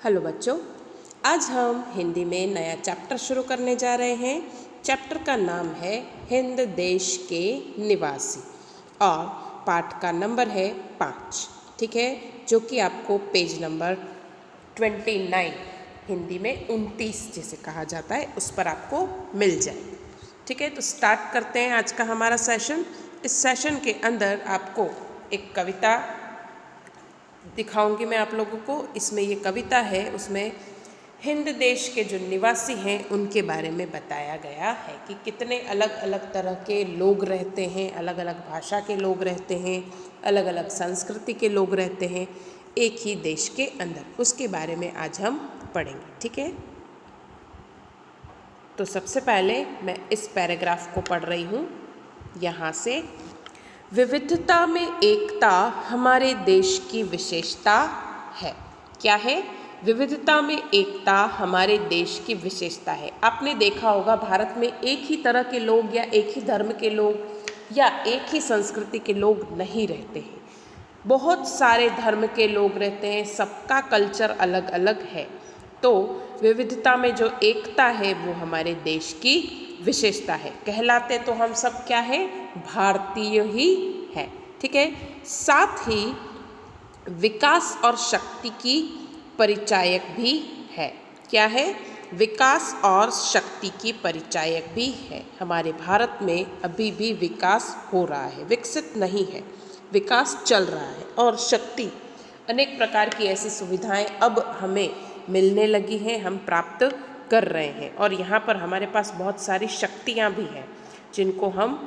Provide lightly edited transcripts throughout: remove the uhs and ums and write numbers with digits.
Hello बच्चों, आज हम हिंदी में नया चैप्टर शुरू करने जा रहे हैं। चैप्टर का नाम है हिंद देश के निवासी और पाठ का नंबर है 5। ठीक है, जो कि आपको पेज नंबर 29 हिंदी में 29 जिसे कहा जाता है उस पर आपको मिल जाए। ठीक है, तो स्टार्ट करते हैं आज का हमारा सेशन। इस सेशन के अंदर आपको एक कविता दिखाऊंगी मैं आप लोगों को। इसमें ये कविता है, उसमें हिंद देश के जो निवासी हैं उनके बारे में बताया गया है कि कितने अलग अलग तरह के लोग रहते हैं, अलग अलग भाषा के लोग रहते हैं, अलग अलग संस्कृति के लोग रहते हैं एक ही देश के अंदर। उसके बारे में आज हम पढ़ेंगे। ठीक है, तो सबसे पहले मैं इस पैराग्राफ को पढ़ रही हूँ यहाँ से। विविधता में एकता हमारे देश की विशेषता है। क्या है? विविधता में एकता हमारे देश की विशेषता है। आपने देखा होगा भारत में एक ही तरह के लोग या एक ही धर्म के लोग या एक ही संस्कृति के लोग नहीं रहते हैं। बहुत सारे धर्म के लोग रहते हैं, सबका कल्चर अलग अलग है। तो विविधता में जो एकता है वो हमारे देश की विशेषता है। कहलाते तो हम सब क्या है? भारतीय ही है। ठीक है, साथ ही विकास और शक्ति की परिचायक भी है। क्या है? विकास और शक्ति की परिचायक भी है। हमारे भारत में अभी भी विकास हो रहा है, विकसित नहीं है, विकास चल रहा है। और शक्ति, अनेक प्रकार की ऐसी सुविधाएं अब हमें मिलने लगी हैं, हम प्राप्त कर रहे हैं। और यहाँ पर हमारे पास बहुत सारी शक्तियाँ भी हैं जिनको हम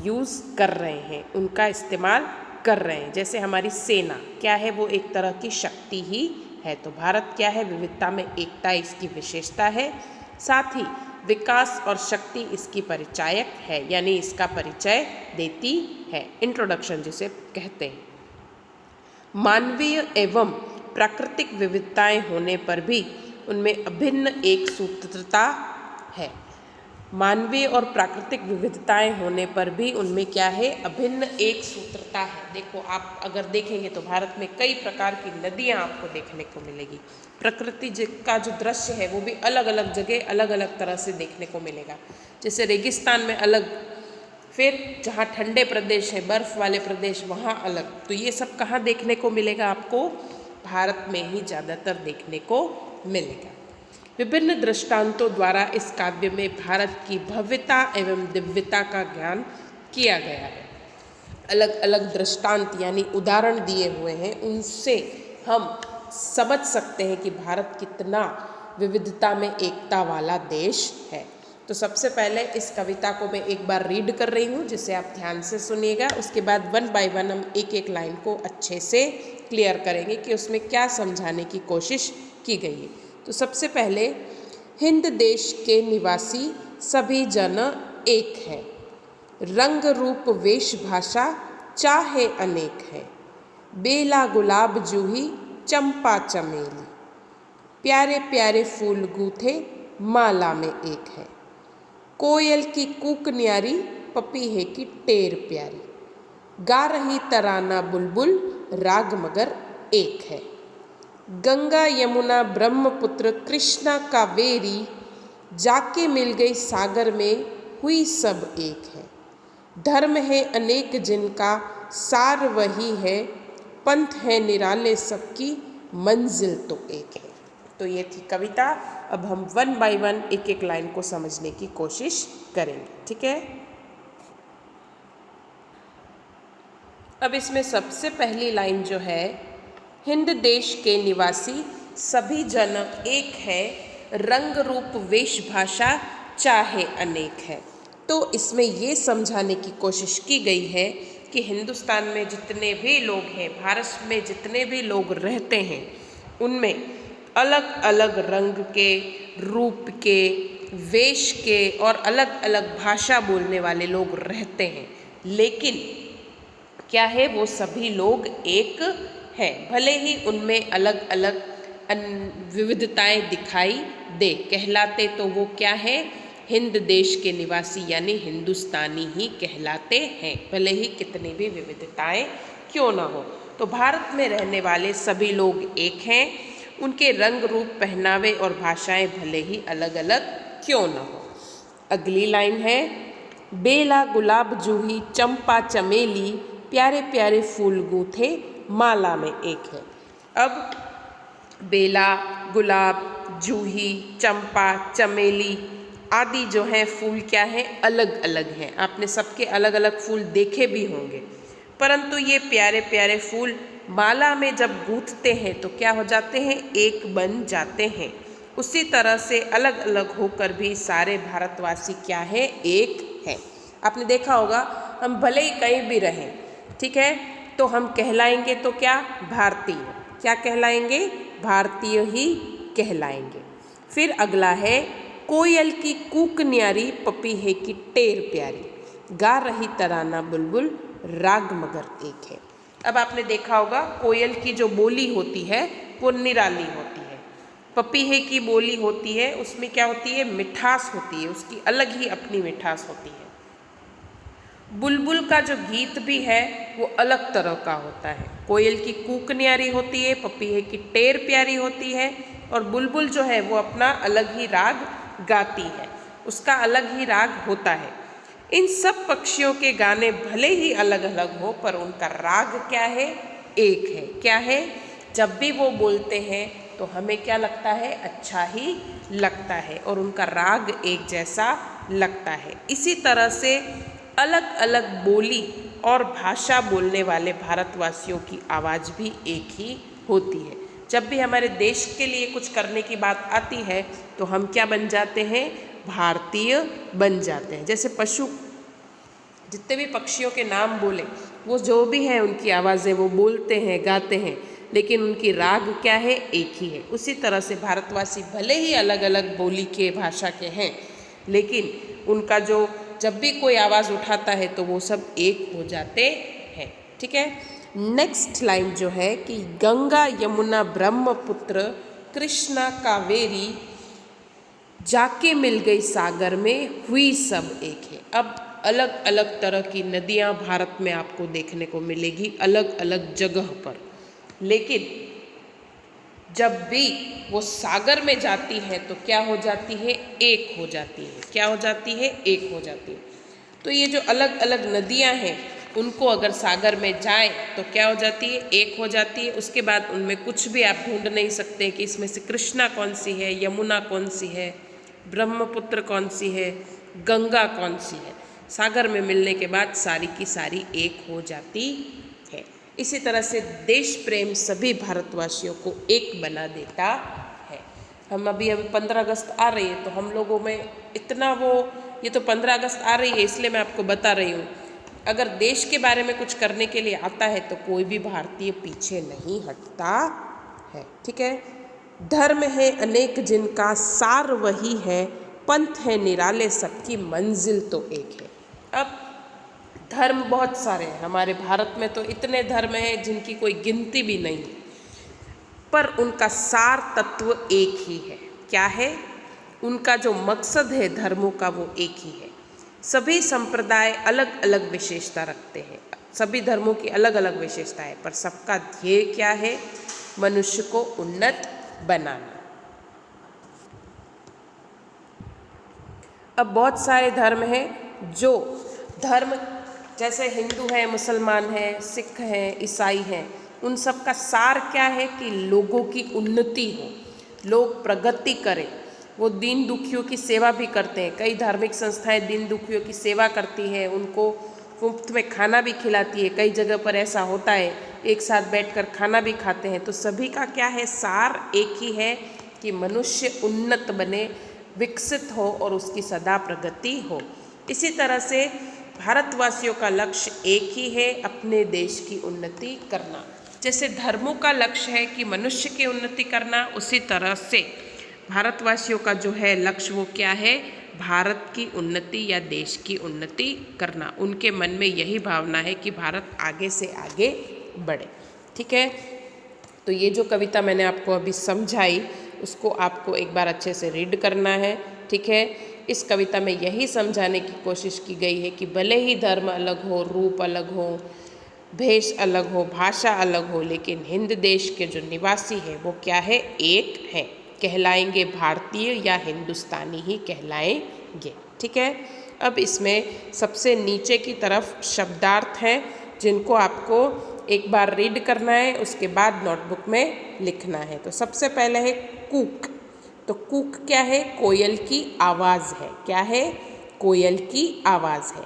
यूज़ कर रहे हैं, उनका इस्तेमाल कर रहे हैं। जैसे हमारी सेना क्या है? वो एक तरह की शक्ति ही है। तो भारत क्या है? विविधता में एकता इसकी विशेषता है, साथ ही विकास और शक्ति इसकी परिचायक है, यानी इसका परिचय देती है, इंट्रोडक्शन जिसे कहते हैं। मानवीय एवं प्राकृतिक विविधताएं होने पर भी उनमें अभिन्न एक सूत्रता है। मानवीय और प्राकृतिक विविधताएं होने पर भी उनमें क्या है? अभिन्न एक सूत्रता है। देखो, आप अगर देखेंगे तो भारत में कई प्रकार की नदियां आपको देखने को मिलेगी। प्रकृति का जो दृश्य है वो भी अलग अलग जगह अलग अलग तरह से देखने को मिलेगा। जैसे रेगिस्तान में अलग, फिर जहाँ ठंडे प्रदेश है, बर्फ़ वाले प्रदेश, वहाँ अलग। तो ये सब कहाँ देखने को मिलेगा? आपको भारत में ही ज़्यादातर देखने को मिलेगा। विभिन्न दृष्टांतों द्वारा इस काव्य में भारत की भव्यता एवं दिव्यता का ज्ञान किया गया है। अलग अलग दृष्टांत यानी उदाहरण दिए हुए हैं, उनसे हम समझ सकते हैं कि भारत कितना विविधता में एकता वाला देश है। तो सबसे पहले इस कविता को मैं एक बार रीड कर रही हूँ, जिसे आप ध्यान से सुनिएगा। उसके बाद 1 बाय 1 हम एक एक लाइन को अच्छे से क्लियर करेंगे कि उसमें क्या समझाने की कोशिश की गई है। तो सबसे पहले, हिंद देश के निवासी सभी जन एक है, रंग रूप वेश भाषा चाहे अनेक है, बेला गुलाब जूही चंपा चमेली, प्यारे प्यारे फूल गूथे माला में एक है, कोयल की कूक न्यारी पपीहे की टेर प्यारी, गा रही तराना बुलबुल राग मगर एक है, गंगा यमुना ब्रह्मपुत्र कृष्णा कावेरी, जाके मिल गई सागर में हुई सब एक है, धर्म है अनेक जिनका सार वही है, पंथ है निराले सबकी मंजिल तो एक है। तो ये थी कविता। अब हम 1 बाय 1 एक एक लाइन को समझने की कोशिश करेंगे। ठीक है, अब इसमें सबसे पहली लाइन जो है, हिंद देश के निवासी सभी जन एक है, रंग रूप वेश भाषा चाहे अनेक है। तो इसमें ये समझाने की कोशिश की गई है कि हिंदुस्तान में जितने भी लोग हैं, भारत में जितने भी लोग रहते हैं, उनमें अलग अलग रंग के, रूप के, वेश के और अलग अलग भाषा बोलने वाले लोग रहते हैं। लेकिन क्या है? वो सभी लोग एक हैं, भले ही उनमें अलग अलग विविधताएं दिखाई दे। कहलाते तो वो क्या है? हिंद देश के निवासी यानी हिंदुस्तानी ही कहलाते हैं, भले ही कितनी भी विविधताएं क्यों ना हो। तो भारत में रहने वाले सभी लोग एक हैं उनके रंग रूप, पहनावे और भाषाएं भले ही अलग अलग क्यों न हो। अगली लाइन है, बेला गुलाब जूही चंपा चमेली, प्यारे प्यारे फूल गूंथे माला में एक है। अब बेला, गुलाब, जूही, चंपा, चमेली आदि जो हैं फूल क्या हैं, अलग अलग हैं। आपने सबके अलग अलग फूल देखे भी होंगे, परंतु ये प्यारे प्यारे फूल माला में जब गूंथते हैं तो क्या हो जाते हैं, एक बन जाते हैं। उसी तरह से अलग अलग होकर भी सारे भारतवासी क्या है, एक है। आपने देखा होगा, हम भले ही कहीं भी रहें, ठीक है, तो हम कहलाएंगे तो क्या, भारतीय। क्या कहलाएंगे, भारतीय ही कहलाएंगे। फिर अगला है, कोयल की कूक न्यारी, पपीहे की टेर प्यारी, गा रही तराना बुलबुल, राग मगर एक है। अब आपने देखा होगा, कोयल की जो बोली होती है वो निराली होती है। पपीहे की बोली होती है, उसमें क्या होती है, मिठास होती है, उसकी अलग ही अपनी मिठास होती है। बुलबुल का जो गीत भी है वो अलग तरह का होता है। कोयल की कूक न्यारी होती है, पपीहे की टेर प्यारी होती है, और बुलबुल जो है वो अपना अलग ही राग गाती है, उसका अलग ही राग होता है। इन सब पक्षियों के गाने भले ही अलग अलग हो, पर उनका राग क्या है, एक है। क्या है, जब भी वो बोलते हैं तो हमें क्या लगता है, अच्छा ही लगता है, और उनका राग एक जैसा लगता है। इसी तरह से अलग अलग बोली और भाषा बोलने वाले भारतवासियों की आवाज़ भी एक ही होती है। जब भी हमारे देश के लिए कुछ करने की बात आती है तो हम क्या बन जाते हैं, भारतीय बन जाते हैं। जैसे पशु, जितने भी पक्षियों के नाम बोले, वो जो भी हैं उनकी आवाज़ें वो बोलते हैं, गाते हैं, लेकिन उनकी राग क्या है, एक ही है। उसी तरह से भारतवासी भले ही अलग अलग बोली के, भाषा के हैं, लेकिन उनका जो जब भी कोई आवाज़ उठाता है तो वो सब एक हो जाते हैं। ठीक है, नेक्स्ट लाइन जो है कि गंगा यमुना ब्रह्मपुत्र कृष्णा कावेरी, जाके मिल गई सागर में, हुई सब एक है। अब अलग अलग तरह की नदियाँ भारत में आपको देखने को मिलेगी, अलग अलग जगह पर, लेकिन जब भी वो सागर में जाती है तो क्या हो जाती है, एक हो जाती है। क्या हो जाती है, एक हो जाती है। तो ये जो अलग अलग नदियाँ हैं उनको अगर सागर में जाए तो क्या हो जाती है, एक हो जाती है। उसके बाद उनमें कुछ भी आप ढूंढ नहीं सकते कि इसमें से कृष्णा कौन सी है, यमुना कौन सी है, ब्रह्मपुत्र कौन सी है, गंगा कौन सी है। सागर में मिलने के बाद सारी की सारी एक हो जाती है। इसी तरह से देश प्रेम सभी भारतवासियों को एक बना देता है। हम अभी 15 अगस्त आ रही है तो हम लोगों में इतना वो, ये तो 15 अगस्त आ रही है इसलिए मैं आपको बता रही हूँ, अगर देश के बारे में कुछ करने के लिए आता है तो कोई भी भारतीय पीछे नहीं हटता है। ठीक है, धर्म है अनेक जिनका सार वही है, पंथ है निराले सबकी मंजिल तो एक है। अब धर्म बहुत सारे हैं हमारे भारत में, तो इतने धर्म हैं जिनकी कोई गिनती भी नहीं, पर उनका सार तत्व एक ही है। क्या है, उनका जो मकसद है धर्मों का वो एक ही है। सभी संप्रदाय अलग अलग विशेषता रखते हैं, सभी धर्मों की अलग अलग विशेषता है, पर सबका ध्येय क्या है, मनुष्य को उन्नत बनाना। अब बहुत सारे धर्म हैं, जो धर्म जैसे हिंदू है, मुसलमान है, सिख हैं, ईसाई हैं, उन सब का सार क्या है कि लोगों की उन्नति हो, लोग प्रगति करें। वो दीन दुखियों की सेवा भी करते हैं। कई धार्मिक संस्थाएं दीन दुखियों की सेवा करती हैं, उनको मुफ्त में खाना भी खिलाती है। कई जगह पर ऐसा होता है, एक साथ बैठकर खाना भी खाते हैं। तो सभी का क्या है, सार एक ही है कि मनुष्य उन्नत बने, विकसित हो और उसकी सदा प्रगति हो। इसी तरह से भारतवासियों का लक्ष्य एक ही है, अपने देश की उन्नति करना। जैसे धर्मों का लक्ष्य है कि मनुष्य की उन्नति करना, उसी तरह से भारतवासियों का जो है लक्ष्य वो क्या है, भारत की उन्नति या देश की उन्नति करना। उनके मन में यही भावना है कि भारत आगे से आगे बढ़े। ठीक है, तो ये जो कविता मैंने आपको अभी समझाई उसको आपको एक बार अच्छे से रीड करना है। ठीक है, इस कविता में यही समझाने की कोशिश की गई है कि भले ही धर्म अलग हो, रूप अलग हो, भेष अलग हो, भाषा अलग हो, लेकिन हिंद देश के जो निवासी है वो क्या है, एक है, कहलाएंगे भारतीय या हिंदुस्तानी ही कहलाएंगे। ठीक है। अब इसमें सबसे नीचे की तरफ शब्दार्थ हैं जिनको आपको एक बार रीड करना है, उसके बाद नोटबुक में लिखना है। तो सबसे पहले है कूक। तो कूक क्या है, कोयल की आवाज़ है। क्या है, कोयल की आवाज़ है।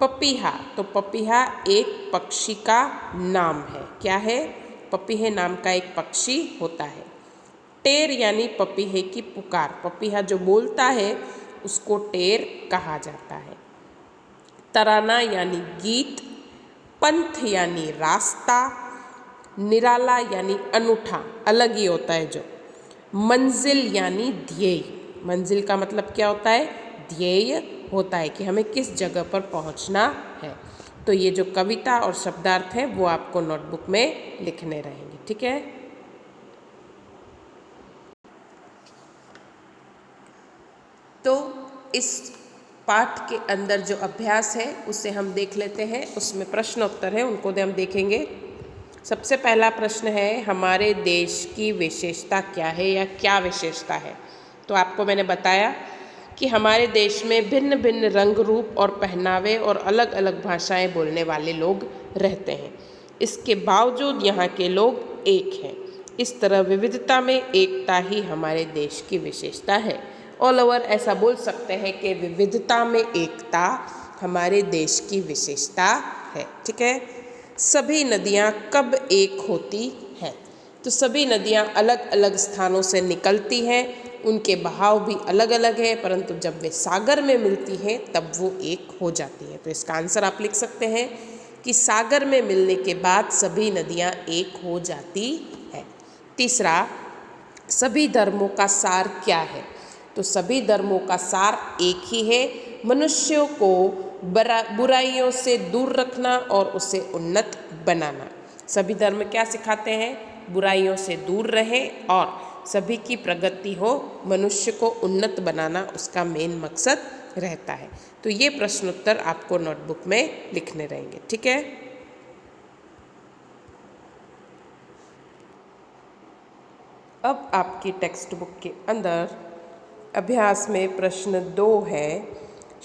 पपीहा, तो पपीहा एक पक्षी का नाम है। क्या है, पपीहे नाम का एक पक्षी होता है। टेर यानी पपीहे की पुकार, पपीहा जो बोलता है उसको टेर कहा जाता है। तराना यानी गीत, पंथ यानी रास्ता, निराला यानी अनूठा, अलग ही होता है जो, मंजिल यानी ध्येय, मंजिल का मतलब क्या होता है, ध्येय होता है कि हमें किस जगह पर पहुंचना है। तो ये जो कविता और शब्दार्थ हैं वो आपको नोटबुक में लिखने रहेंगे। ठीक है। तो इस पाठ के अंदर जो अभ्यास है उसे हम देख लेते हैं। उसमें प्रश्न उत्तर है, उनको हम देखेंगे। सबसे पहला प्रश्न है, हमारे देश की विशेषता क्या है या क्या विशेषता है। तो आपको मैंने बताया कि हमारे देश में भिन्न भिन्न रंग रूप और पहनावे और अलग अलग भाषाएं बोलने वाले लोग रहते हैं। इसके बावजूद यहाँ के लोग एक हैं। इस तरह विविधता में एकता ही हमारे देश की विशेषता है। ऑल ओवर ऐसा बोल सकते हैं कि विविधता में एकता हमारे देश की विशेषता है। ठीक है। सभी नदियाँ कब एक होती हैं। तो सभी नदियाँ अलग अलग स्थानों से निकलती हैं, उनके बहाव भी अलग अलग है, परंतु जब वे सागर में मिलती हैं तब वो एक हो जाती है। तो इसका आंसर आप लिख सकते हैं कि सागर में मिलने के बाद सभी नदियाँ एक हो जाती है। तीसरा, सभी धर्मों का सार क्या है। तो सभी धर्मों का सार एक ही है, मनुष्यों को बुराइयों से दूर रखना और उसे उन्नत बनाना। सभी धर्म क्या सिखाते हैं, बुराइयों से दूर रहें और सभी की प्रगति हो, मनुष्य को उन्नत बनाना उसका मेन मकसद रहता है। तो ये प्रश्न उत्तर आपको नोटबुक में लिखने रहेंगे। ठीक है। अब आपकी टेक्स्ट बुक के अंदर अभ्यास में प्रश्न 2 है,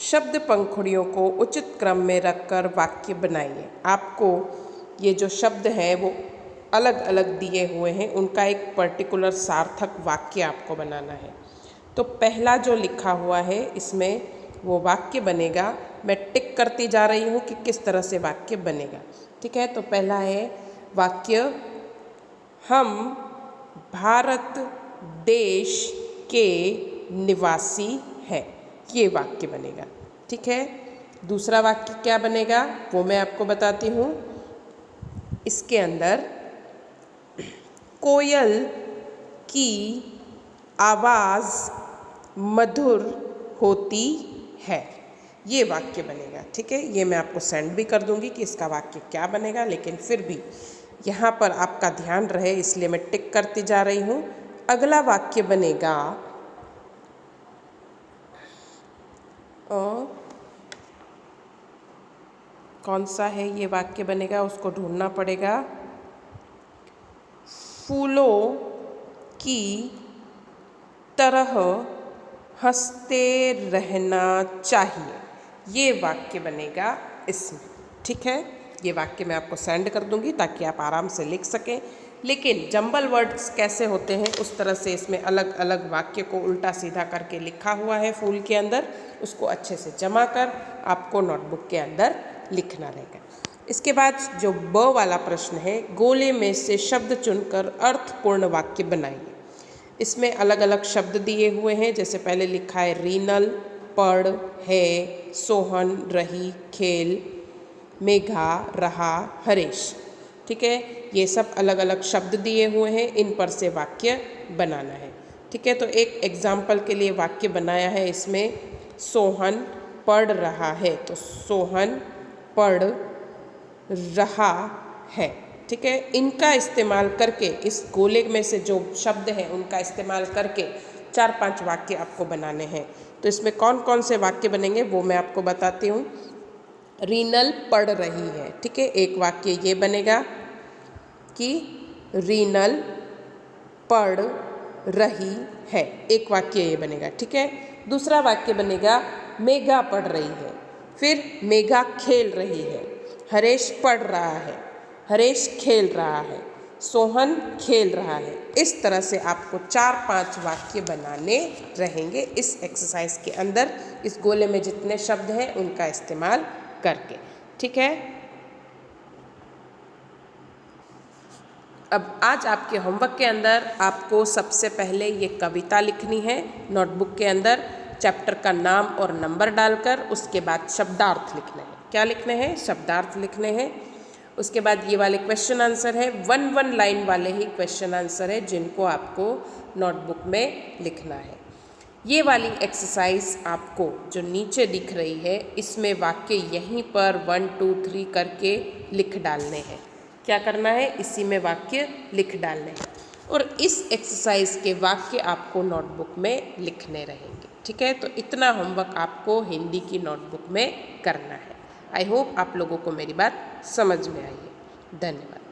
शब्द पंखुड़ियों को उचित क्रम में रखकर वाक्य बनाइए। आपको ये जो शब्द हैं वो अलग अलग दिए हुए हैं, उनका एक पर्टिकुलर सार्थक वाक्य आपको बनाना है। तो पहला जो लिखा हुआ है इसमें वो वाक्य बनेगा। मैं टिक करती जा रही हूँ कि किस तरह से वाक्य बनेगा। ठीक है। तो पहला है वाक्य, हम भारत देश के निवासी हैं। ये वाक्य बनेगा। ठीक है। दूसरा वाक्य क्या बनेगा वो मैं आपको बताती हूँ। इसके अंदर कोयल की आवाज़ मधुर होती है, ये वाक्य बनेगा। ठीक है। ये मैं आपको सेंड भी कर दूंगी कि इसका वाक्य क्या बनेगा, लेकिन फिर भी यहाँ पर आपका ध्यान रहे इसलिए मैं टिक करती जा रही हूँ। अगला वाक्य बनेगा, कौन सा है ये वाक्य बनेगा, उसको ढूंढना पड़ेगा। फूलों की तरह हंसते रहना चाहिए, ये वाक्य बनेगा इसमें। ठीक है। ये वाक्य मैं आपको सेंड कर दूंगी ताकि आप आराम से लिख सकें। लेकिन जंबल वर्ड्स कैसे होते हैं उस तरह से इसमें अलग अलग वाक्य को उल्टा सीधा करके लिखा हुआ है फूल के अंदर, उसको अच्छे से जमा कर आपको नोटबुक के अंदर लिखना रहेगा। इसके बाद जो ब वाला प्रश्न है, गोले में से शब्द चुनकर अर्थपूर्ण वाक्य बनाइए। इसमें अलग अलग शब्द दिए हुए हैं, जैसे पहले लिखा है रीनल, पढ़, है, सोहन, रही, खेल, मेघा, रहा, हरेश। ठीक है। ये सब अलग अलग शब्द दिए हुए हैं, इन पर से वाक्य बनाना है। ठीक है। तो एक एग्जाम्पल के लिए वाक्य बनाया है इसमें, सोहन पढ़ रहा है, तो सोहन पढ़ रहा है। ठीक है। इनका इस्तेमाल करके, इस गोले में से जो शब्द हैं उनका इस्तेमाल करके 4-5 वाक्य आपको बनाने हैं। तो इसमें कौन कौन से वाक्य बनेंगे वो मैं आपको बताती हूँ। रीनल पढ़ रही है। ठीक है, एक वाक्य ये बनेगा कि रीनल पढ़ रही है, एक वाक्य ये बनेगा। ठीक है, दूसरा वाक्य बनेगा मेघा पढ़ रही है, फिर मेघा खेल रही है, हरेश पढ़ रहा है, हरेश खेल रहा है, सोहन खेल रहा है। इस तरह से आपको 4-5 वाक्य बनाने रहेंगे इस एक्सरसाइज के अंदर, इस गोले में जितने शब्द हैं उनका इस्तेमाल करके। ठीक है, अब आज आपके होमवर्क के अंदर आपको सबसे पहले ये कविता लिखनी है नोटबुक के अंदर, चैप्टर का नाम और नंबर डालकर। उसके बाद शब्दार्थ लिखने हैं। क्या लिखने हैं? शब्दार्थ लिखने हैं। उसके बाद ये वाले क्वेश्चन आंसर है, 1 लाइन वाले ही क्वेश्चन आंसर है जिनको आपको नोटबुक में लिखना है। ये वाली एक्सरसाइज आपको जो नीचे दिख रही है इसमें वाक्य यहीं पर 1 2 3 करके लिख डालने हैं। क्या करना है? इसी में वाक्य लिख डालने हैं और इस एक्सरसाइज के वाक्य आपको नोटबुक में लिखने रहेंगे। ठीक है, तो इतना होमवर्क आपको हिंदी की नोटबुक में करना है। आई होप आप लोगों को मेरी बात समझ में आई है। धन्यवाद।